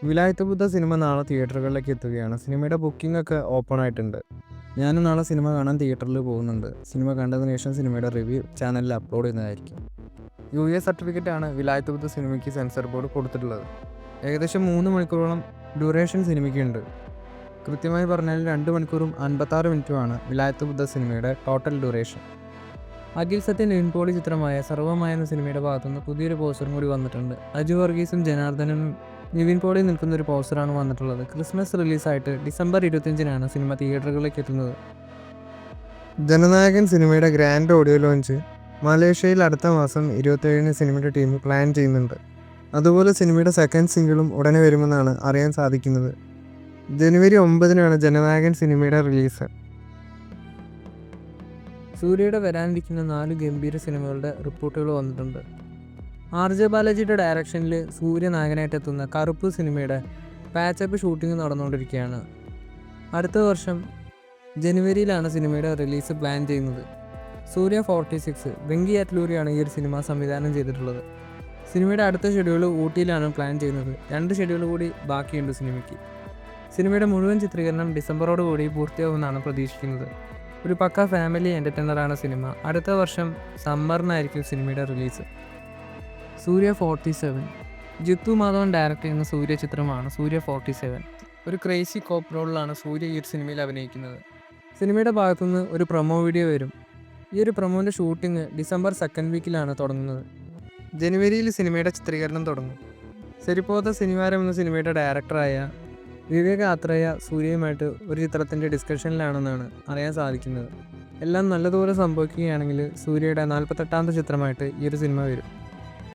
വിലായത്ത് ബുദ്ധ cinema നാളെ തിയേറ്ററുകളിലേക്ക് എത്തുകയാണ്. സിനിമയുടെ ബുക്കിംഗ് ഒക്കെ ഓപ്പൺ ആയിട്ടുണ്ട്. ഞാനും നാളെ സിനിമ കാണാൻ തിയേറ്ററിൽ പോകുന്നുണ്ട്. സിനിമ കണ്ടതിന് ശേഷം സിനിമയുടെ റിവ്യൂ ചാനലിൽ അപ്ലോഡ് ചെയ്യുന്നതായിരിക്കും. UA സർട്ടിഫിക്കറ്റാണ് വിലായത്ത് ബുദ്ധ സിനിമയ്ക്ക് സെൻസർ ബോർഡ് കൊടുത്തിട്ടുള്ളത്. ഏകദേശം 3 മണിക്കൂറോളം ഡ്യൂറേഷൻ സിനിമയ്ക്കുണ്ട്. കൃത്യമായി പറഞ്ഞാൽ 2 മണിക്കൂറും 56 മിനിറ്റുമാണ് വിലായത്ത് ബുദ്ധ സിനിമയുടെ ടോട്ടൽ ഡ്യൂറേഷൻ. അഖിൽ സത്യൻ നിവിൻ പോളി ചിത്രമായ സർവമായ എന്ന സിനിമയുടെ ഭാഗത്തുനിന്ന് പുതിയൊരു പോസ്റ്ററും കൂടി വന്നിട്ടുണ്ട്. അജു വർഗീസും ജനാർദ്ദനും നിവിൻ പോളി നിൽക്കുന്ന ഒരു പോസ്റ്ററാണ് വന്നിട്ടുള്ളത്. ക്രിസ്മസ് റിലീസായിട്ട് ഡിസംബർ 25-നാണ് സിനിമ തിയേറ്ററുകളിലേക്ക് എത്തുന്നത്. ജനനായകൻ സിനിമയുടെ ഗ്രാൻഡ് ഓഡിയോ ലോഞ്ച് മലേഷ്യയിൽ അടുത്ത മാസം 27-ന് സിനിമയുടെ ടീം പ്ലാൻ ചെയ്യുന്നുണ്ട്. അതുപോലെ സിനിമയുടെ സെക്കൻഡ് സിംഗിളും ഉടനെ വരുമെന്നാണ് അറിയാൻ സാധിക്കുന്നത്. ജനുവരി 9-നാണ് ജനനായകൻ സിനിമയുടെ റിലീസ്. സൂര്യയുടെ വരാനിരിക്കുന്ന 4 ഗംഭീര സിനിമകളുടെ റിപ്പോർട്ടുകൾ വന്നിട്ടുണ്ട്. RJ ബാലാജിയുടെ ഡയറക്ഷനിൽ സൂര്യ നായകനായിട്ട് എത്തുന്ന കറുപ്പ് സിനിമയുടെ പാച്ചപ്പ് ഷൂട്ടിംഗ് നടന്നുകൊണ്ടിരിക്കുകയാണ്. അടുത്ത വർഷം ജനുവരിയിലാണ് സിനിമയുടെ റിലീസ് പ്ലാൻ ചെയ്യുന്നത്. സൂര്യ 46 വെങ്കി അറ്റ്ലൂരിയാണ് ഈ ഒരു സിനിമ സംവിധാനം ചെയ്തിട്ടുള്ളത്. സിനിമയുടെ അടുത്ത ഷെഡ്യൂൾ ഊട്ടിയിലാണ് പ്ലാൻ ചെയ്യുന്നത്. 2 ഷെഡ്യൂൾ കൂടി ബാക്കിയുണ്ട് സിനിമയ്ക്ക്. സിനിമയുടെ മുഴുവൻ ചിത്രീകരണം ഡിസംബറോടുകൂടി പൂർത്തിയാകുമെന്നാണ് പ്രതീക്ഷിക്കുന്നത്. ഒരു പക്ക ഫാമിലി എൻ്റർടൈനറാണ് സിനിമ. അടുത്ത വർഷം സമ്മറിനായിരിക്കും സിനിമയുടെ റിലീസ്. സൂര്യ 47 ജിത്തു മാധവൻ ഡയറക്റ്റ് ചെയ്യുന്ന സൂര്യ ചിത്രമാണ് സൂര്യ 47. ഒരു ക്രേസി കോപ്പ് റോളിലാണ് സൂര്യ ഈ ഒരു സിനിമയിൽ അഭിനയിക്കുന്നത്. സിനിമയുടെ ഭാഗത്തുനിന്ന് ഒരു പ്രൊമോ വീഡിയോ വരും. ഈ ഒരു പ്രൊമോൻ്റെ ഷൂട്ടിംഗ് ഡിസംബർ 2nd വീക്കിലാണ് തുടങ്ങുന്നത്. ജനുവരിയിൽ സിനിമയുടെ ചിത്രീകരണം തുടങ്ങും. സെരിപ്പോത സിനിമാരം എന്ന സിനിമയുടെ ഡയറക്ടറായ വിവേക് ആത്രേയ സൂര്യയുമായിട്ട് ഒരു ചിത്രത്തിൻ്റെ ഡിസ്കഷനിലാണെന്നാണ് അറിയാൻ സാധിക്കുന്നത്. എല്ലാം നല്ലതുപോലെ സംഭവിക്കുകയാണെങ്കിൽ സൂര്യയുടെ 48ാമത്തെ ചിത്രമായിട്ട് ഈ ഒരു സിനിമ വരും.